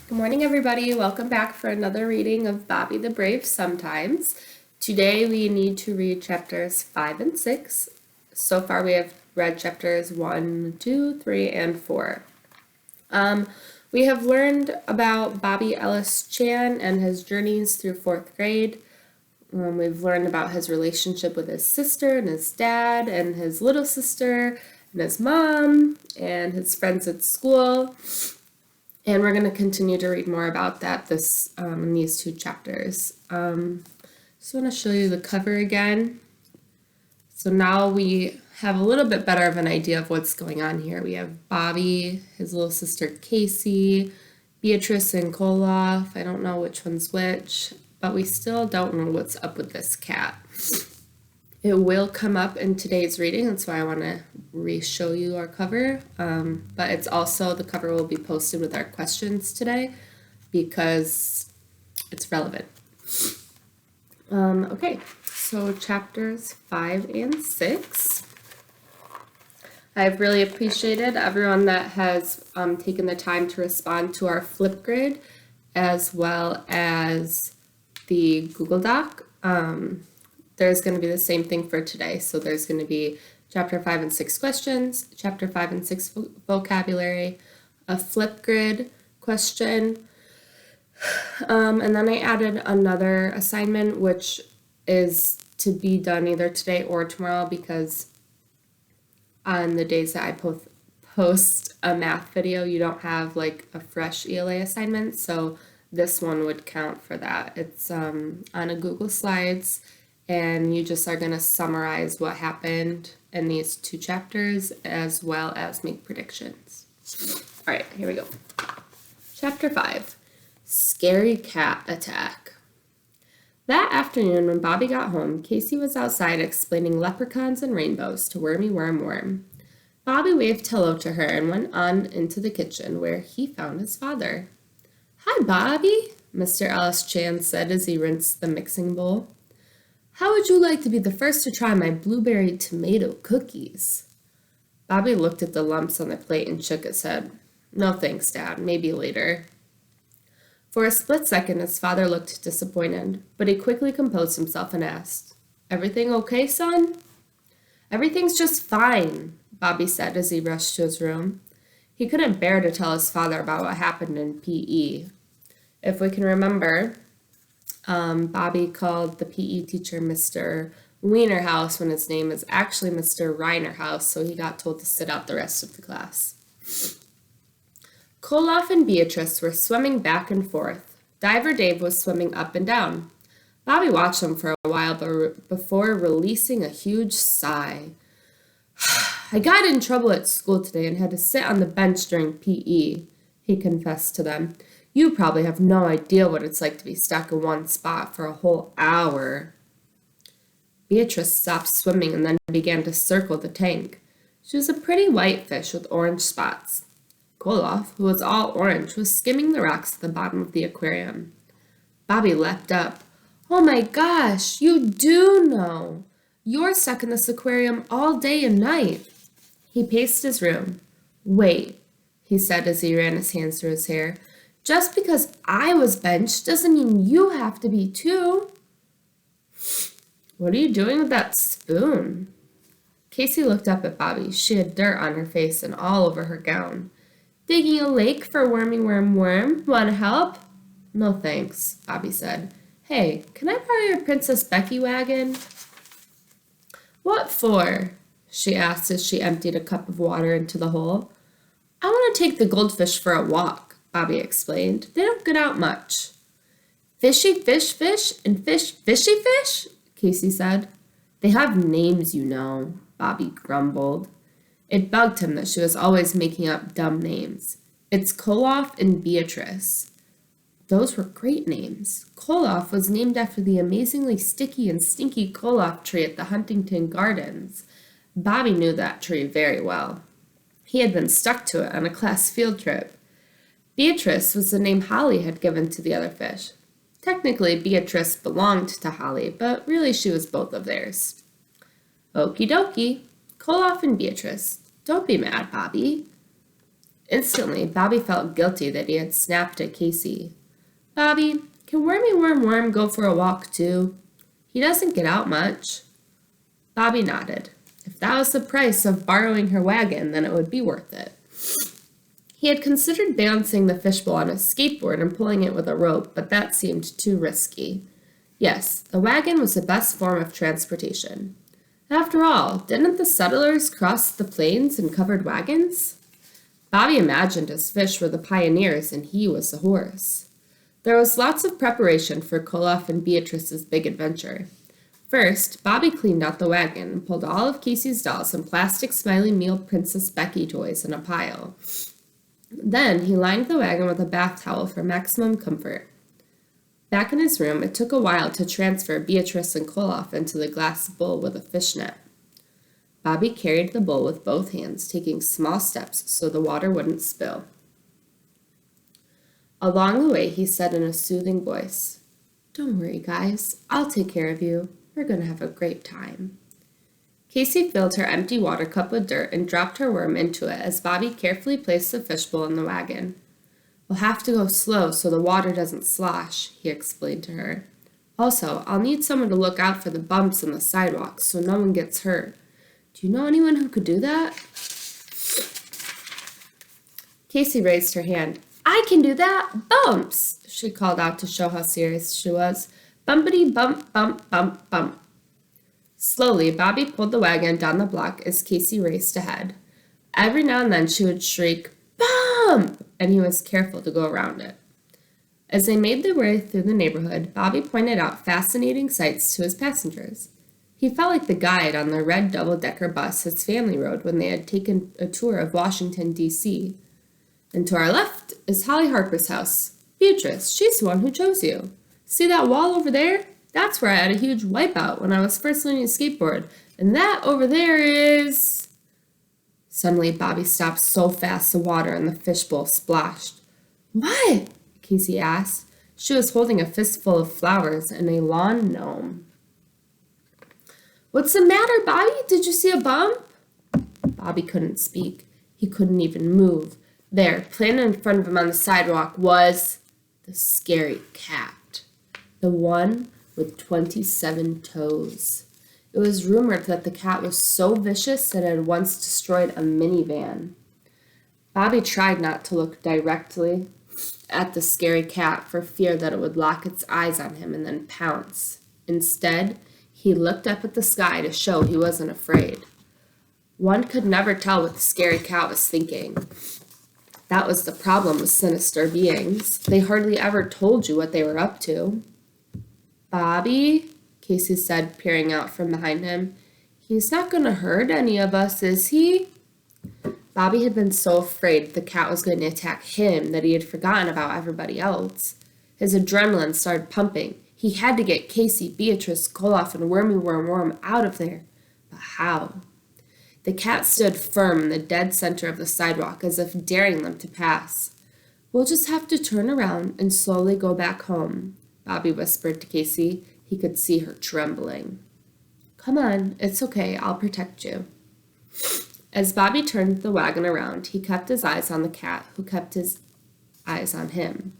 Good morning, everybody. Welcome back for another reading of Bobby the Brave Sometimes. Today we need to read chapters 5 and 6. So far we have read chapters 1, 2, 3, and 4. We have learned about Bobby Ellis Chan and his journeys through 4th grade. We've learned about his relationship with his sister and his dad and his little sister and his mom and his friends at school. And we're going to continue to read more about that in these two chapters. Just want to show you the cover again. So now we have a little bit better of an idea of what's going on here. We have Bobby, his little sister Casey, Beatrice and Koloff. I don't know which one's which, but we still don't know what's up with this cat. It will come up in today's reading, that's why I want to re-show you our cover, but it's also, the cover will be posted with our questions today because it's relevant. Okay, so chapters 5 and 6. I've really appreciated everyone that has taken the time to respond to our Flipgrid as well as the Google Doc. There's going to be the same thing for today. So there's going to be chapter 5 and 6 questions, chapter 5 and 6 vocabulary, a Flipgrid question, and then I added another assignment which is to be done either today or tomorrow because on the days that I post a math video, you don't have like a fresh ELA assignment, so this one would count for that. It's on a Google Slides, and you just are going to summarize what happened in these two chapters as well as make predictions. All right, here we go. Chapter 5, Scary Cat Attack. That afternoon when Bobby got home, Casey was outside explaining leprechauns and rainbows to Wormy Worm Worm. Bobby waved hello to her and went on into the kitchen where he found his father. "Hi, Bobby," Mr. Ellis Chan said as he rinsed the mixing bowl. "How would you like to be the first to try my blueberry tomato cookies?" Bobby looked at the lumps on the plate and shook his head. "No thanks, Dad. Maybe later." For a split second, his father looked disappointed, but he quickly composed himself and asked, "Everything okay, son?" "Everything's just fine," Bobby said as he rushed to his room. He couldn't bear to tell his father about what happened in PE. If we can remember, Bobby called the PE teacher Mr. Wienerhaus when his name is actually Mr. Reinerhaus, so he got told to sit out the rest of the class. Koloff and Beatrice were swimming back and forth. Diver Dave was swimming up and down. Bobby watched them for a while before releasing a huge sigh. "I got in trouble at school today and had to sit on the bench during PE, he confessed to them. "You probably have no idea what it's like to be stuck in one spot for a whole hour." Beatrice stopped swimming and then began to circle the tank. She was a pretty white fish with orange spots. Koloff, who was all orange, was skimming the rocks at the bottom of the aquarium. Bobby leapt up. "Oh my gosh, you do know! You're stuck in this aquarium all day and night." He paced his room. "Wait," he said as he ran his hands through his hair. "Just because I was benched doesn't mean you have to be too." "What are you doing with that spoon?" Casey looked up at Bobby. She had dirt on her face and all over her gown. "Digging a lake for Wormy Worm Worm. Want to help?" "No thanks," Bobby said. "Hey, can I borrow your Princess Becky wagon?" "What for?" she asked as she emptied a cup of water into the hole. "I want to take the goldfish for a walk," Bobby explained. "They don't get out much." "Fishy fish fish and fish fishy fish?" Casey said. "They have names, you know," Bobby grumbled. It bugged him that she was always making up dumb names. "It's Koloff and Beatrice." Those were great names. Koloff was named after the amazingly sticky and stinky Koloff tree at the Huntington Gardens. Bobby knew that tree very well. He had been stuck to it on a class field trip. Beatrice was the name Holly had given to the other fish. Technically, Beatrice belonged to Holly, but really she was both of theirs. "Okie dokie. Koloff and Beatrice. Don't be mad, Bobby." Instantly, Bobby felt guilty that he had snapped at Casey. Bobby, can Wormy Worm Worm go for a walk too? He doesn't get out much. Bobby nodded. If that was the price of borrowing her wagon, then it would be worth it. He had considered balancing the fishbowl on a skateboard and pulling it with a rope, but that seemed too risky. Yes, the wagon was the best form of transportation. After all, didn't the settlers cross the plains in covered wagons? Bobby imagined his fish were the pioneers and he was the horse. There was lots of preparation for Koloff and Beatrice's big adventure. First, Bobby cleaned out the wagon and pulled all of Casey's dolls and plastic Smiley Meal Princess Becky toys in a pile. Then he lined the wagon with a bath towel for maximum comfort. Back in his room, it took a while to transfer Beatrice and Koloff into the glass bowl with a fishnet. Bobby carried the bowl with both hands, taking small steps so the water wouldn't spill. Along the way, he said in a soothing voice, "Don't worry, guys. I'll take care of you. We're going to have a great time." Casey filled her empty water cup with dirt and dropped her worm into it as Bobby carefully placed the fishbowl in the wagon. "We'll have to go slow so the water doesn't slosh," he explained to her. "Also, I'll need someone to look out for the bumps in the sidewalk so no one gets hurt. Do you know anyone who could do that?" Casey raised her hand. "I can do that! Bumps!" she called out to show how serious she was. "Bumpity bump, bump, bump, bump." Slowly, Bobby pulled the wagon down the block as Casey raced ahead. Every now and then she would shriek, "Bump!" and he was careful to go around it. As they made their way through the neighborhood, Bobby pointed out fascinating sights to his passengers. He felt like the guide on the red double-decker bus his family rode when they had taken a tour of Washington, D.C. "And to our left is Holly Harper's house. Beatrice, she's the one who chose you. See that wall over there? That's where I had a huge wipeout when I was first learning to skateboard. And that over there is..." Suddenly, Bobby stopped so fast the water in the fishbowl splashed. "What?" Casey asked. She was holding a fistful of flowers and a lawn gnome. "What's the matter, Bobby? Did you see a bump?" Bobby couldn't speak. He couldn't even move. There, planted in front of him on the sidewalk, was the scary cat. The one with 27 toes. It was rumored that the cat was so vicious that it had once destroyed a minivan. Bobby tried not to look directly at the scary cat for fear that it would lock its eyes on him and then pounce. Instead, he looked up at the sky to show he wasn't afraid. One could never tell what the scary cat was thinking. That was the problem with sinister beings. They hardly ever told you what they were up to. "Bobby," Casey said, peering out from behind him, "he's not going to hurt any of us, is he?" Bobby had been so afraid the cat was going to attack him that he had forgotten about everybody else. His adrenaline started pumping. He had to get Casey, Beatrice, Koloff, and Wormy Worm Worm out of there. But how? The cat stood firm in the dead center of the sidewalk as if daring them to pass. "We'll just have to turn around and slowly go back home," Bobby whispered to Casey. He could see her trembling. "Come on, it's okay, I'll protect you." As Bobby turned the wagon around, he kept his eyes on the cat, who kept his eyes on him.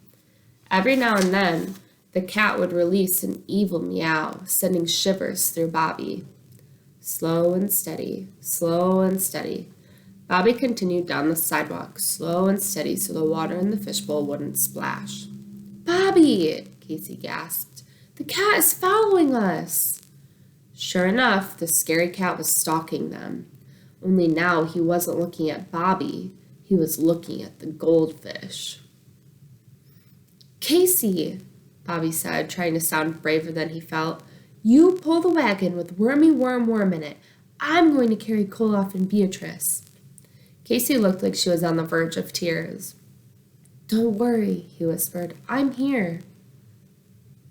Every now and then, the cat would release an evil meow, sending shivers through Bobby. Slow and steady, slow and steady. Bobby continued down the sidewalk, slow and steady so the water in the fishbowl wouldn't splash. "Bobby!" Casey gasped. "The cat is following us!" Sure enough, the scary cat was stalking them. Only now he wasn't looking at Bobby, he was looking at the goldfish. "Casey," Bobby said, trying to sound braver than he felt, "you pull the wagon with Wormy Worm Worm in it. I'm going to carry Koloff and Beatrice." Casey looked like she was on the verge of tears. "Don't worry," he whispered. "I'm here."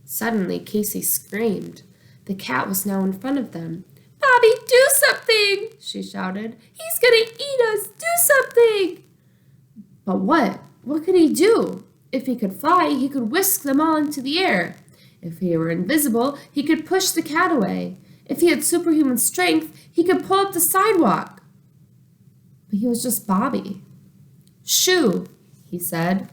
Suddenly, Casey screamed. The cat was now in front of them. "Bobby, do something!" she shouted. "He's gonna eat us! Do something!" But what? What could he do? If he could fly, he could whisk them all into the air. If he were invisible, he could push the cat away. If he had superhuman strength, he could pull up the sidewalk. But he was just Bobby. Shoo, he said.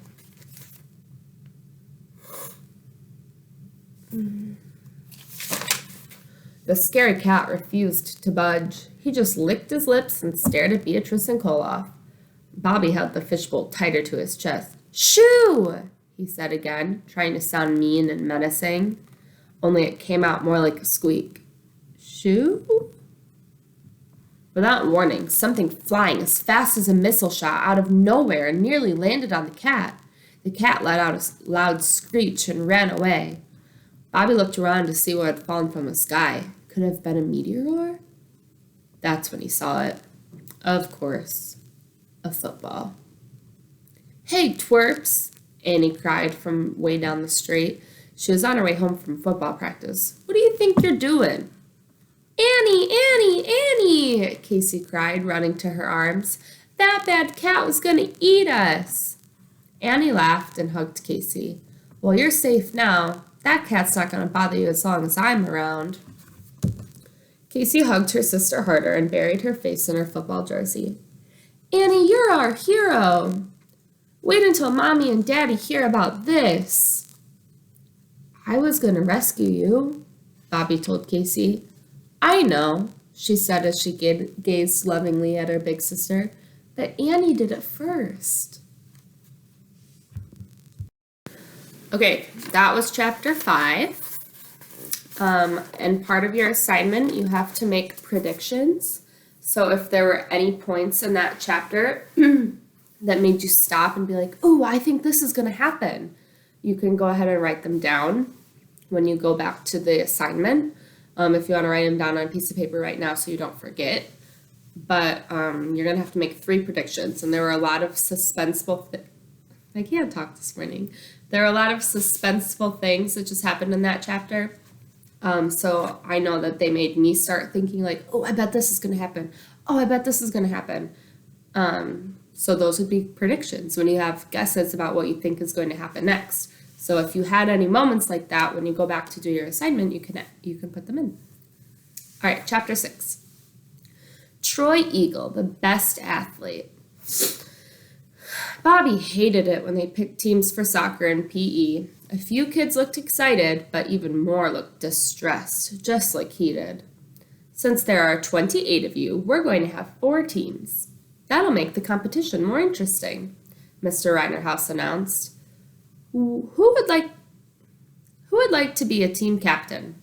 The scary cat refused to budge. He just licked his lips and stared at Beatrice and Koloff. Bobby held the fishbowl tighter to his chest. Shoo, he said again, trying to sound mean and menacing, only it came out more like a squeak. Shoo? Without warning, something flying as fast as a missile shot out of nowhere and nearly landed on the cat. The cat let out a loud screech and ran away. Bobby looked around to see what had fallen from the sky. Could it have been a meteor? That's when he saw it. Of course, a football. Hey, twerps, Annie cried from way down the street. She was on her way home from football practice. What do you think you're doing? Annie, Annie, Annie, Casey cried, running to her arms. That bad cat was going to eat us. Annie laughed and hugged Casey. Well, you're safe now. That cat's not going to bother you as long as I'm around. Casey hugged her sister harder and buried her face in her football jersey. Annie, you're our hero. Wait until Mommy and Daddy hear about this. I was going to rescue you, Bobby told Casey. I know, she said as she gazed lovingly at her big sister, but Annie did it first. Okay, that was chapter 5. And part of your assignment, you have to make predictions. So if there were any points in that chapter that made you stop and be like, oh, I think this is going to happen, you can go ahead and write them down when you go back to the assignment. If you want to write them down on a piece of paper right now so you don't forget. But you're going to have to make 3 predictions. And there were a lot of suspenseful I can't talk this morning. There are a lot of suspenseful things that just happened in that chapter. So I know that they made me start thinking like, oh, I bet this is going to happen. Oh, I bet this is going to happen. So those would be predictions when you have guesses about what you think is going to happen next. So if you had any moments like that, when you go back to do your assignment, you can put them in. All right, chapter 6. Troy Eagle, the best athlete. Bobby hated it when they picked teams for soccer and PE. A few kids looked excited, but even more looked distressed, just like he did. Since there are 28 of you, we're going to have 4 teams. That'll make the competition more interesting, Mr. Reinerhaus announced. Who would like to be a team captain?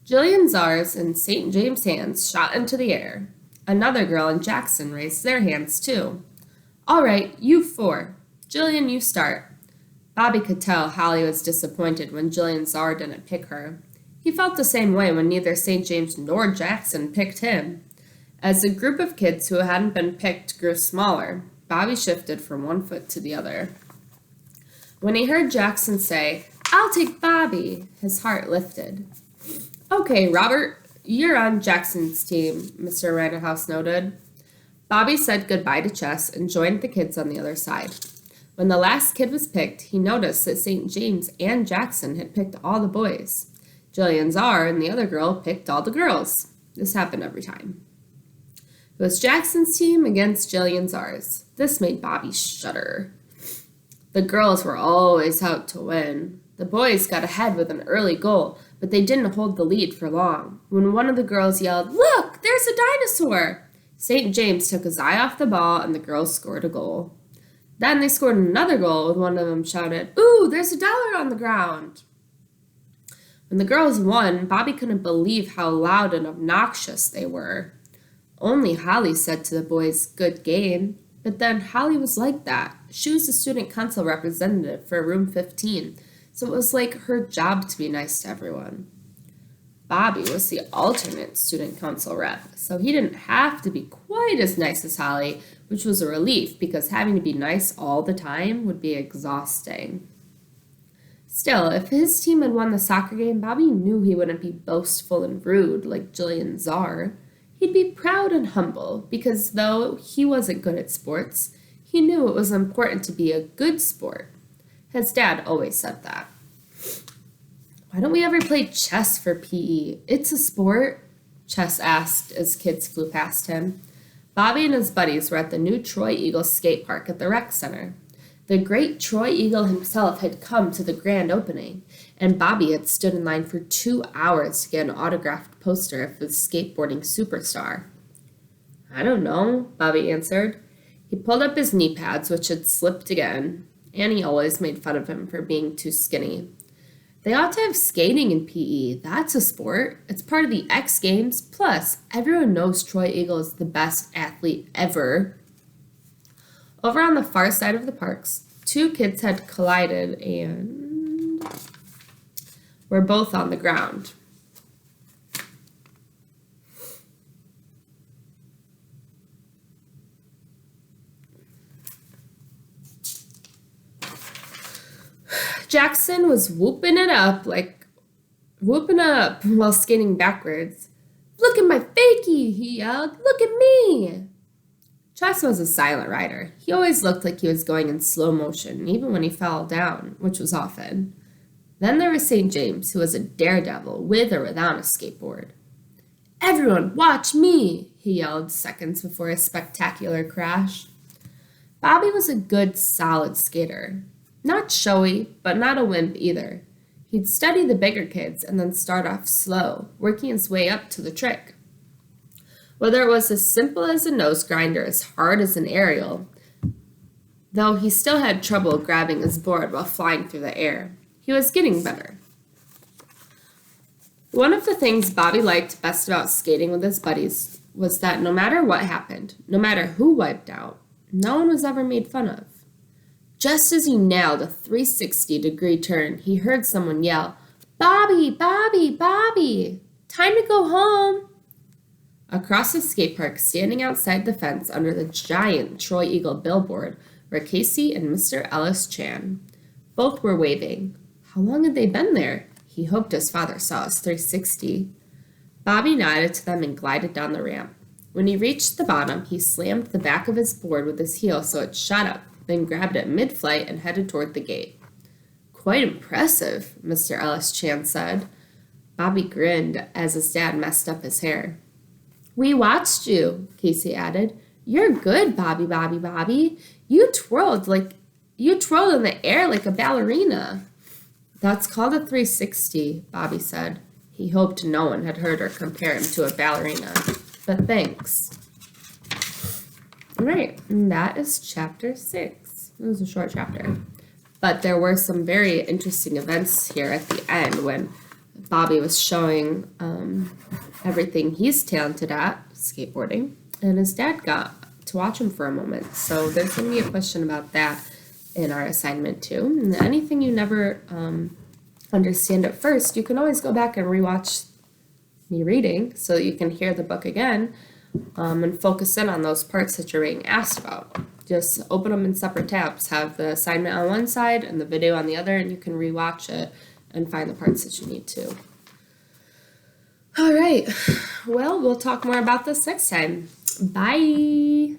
Jillian Zars and St. James' hands shot into the air. Another girl and Jackson raised their hands too. All right, you 4. Jillian, you start. Bobby could tell Holly was disappointed when Jillian Zar didn't pick her. He felt the same way when neither St. James nor Jackson picked him. As the group of kids who hadn't been picked grew smaller, Bobby shifted from one foot to the other. When he heard Jackson say, I'll take Bobby, his heart lifted. Okay, Robert, you're on Jackson's team, Mr. Reinerhaus noted. Bobby said goodbye to Chess and joined the kids on the other side. When the last kid was picked, he noticed that St. James and Jackson had picked all the boys. Jillian Zar and the other girl picked all the girls. This happened every time. It was Jackson's team against Jillian Zar's. This made Bobby shudder. The girls were always out to win. The boys got ahead with an early goal, but they didn't hold the lead for long. When one of the girls yelled, Look, there's a dinosaur! St. James took his eye off the ball and the girls scored a goal. Then they scored another goal when one of them shouted, Ooh, there's $1 on the ground. When the girls won, Bobby couldn't believe how loud and obnoxious they were. Only Holly said to the boys, Good game. But then Holly was like that. She was the student council representative for room 15, so it was like her job to be nice to everyone. Bobby was the alternate student council rep, so he didn't have to be quite as nice as Holly, which was a relief because having to be nice all the time would be exhausting. Still, if his team had won the soccer game, Bobby knew he wouldn't be boastful and rude like Jillian Zar. He'd be proud and humble because though he wasn't good at sports, he knew it was important to be a good sport. His dad always said that. Why don't we ever play chess for PE? It's a sport, Chess asked as kids flew past him. Bobby and his buddies were at the new Troy Eagle skate park at the rec center. The great Troy Eagle himself had come to the grand opening, and Bobby had stood in line for 2 hours to get an autographed poster of his skateboarding superstar. I don't know, Bobby answered. He pulled up his knee pads, which had slipped again. Annie always made fun of him for being too skinny. They ought to have skating in PE. That's a sport. It's part of the X Games. Plus, everyone knows Troy Eagle is the best athlete ever. Over on the far side of the parks, 2 kids had collided and were both on the ground. Jackson was whooping up while skating backwards. Look at my fakie, he yelled. Look at me. Jackson was a silent rider. He always looked like he was going in slow motion, even when he fell down, which was often. Then there was St. James, who was a daredevil, with or without a skateboard. Everyone, watch me, he yelled seconds before a spectacular crash. Bobby was a good, solid skater. Not showy, but not a wimp either. He'd study the bigger kids and then start off slow, working his way up to the trick. Whether it was as simple as a nose grind or as hard as an aerial, though he still had trouble grabbing his board while flying through the air, he was getting better. One of the things Bobby liked best about skating with his buddies was that no matter what happened, no matter who wiped out, no one was ever made fun of. Just as he nailed a 360-degree turn, he heard someone yell, "Bobby, Bobby, Bobby! Time to go home!" Across the skate park, standing outside the fence under the giant Troy Eagle billboard, were Casey and Mr. Ellis Chan. Both were waving. How long had they been there? He hoped his father saw his 360. Bobby nodded to them and glided down the ramp. When he reached the bottom, he slammed the back of his board with his heel so it shot up, then grabbed it mid-flight and headed toward the gate. Quite impressive, Mr. Ellis Chan said. Bobby grinned as his dad messed up his hair. We watched you, Casey added. You're good, Bobby, Bobby, Bobby. You twirled in the air like a ballerina. That's called a 360, Bobby said. He hoped no one had heard her compare him to a ballerina. But thanks. All right, and that is chapter 6. It was a short chapter. But there were some very interesting events here at the end when Bobby was showing everything he's talented at, skateboarding, and his dad got to watch him for a moment. So there's going to be a question about that in our assignment too. And anything you never understand at first, you can always go back and rewatch me reading so that you can hear the book again. And focus in on those parts that you're being asked about. Just open them in separate tabs. Have the assignment on one side and the video on the other, and you can rewatch it and find the parts that you need to. All right. Well, we'll talk more about this next time. Bye.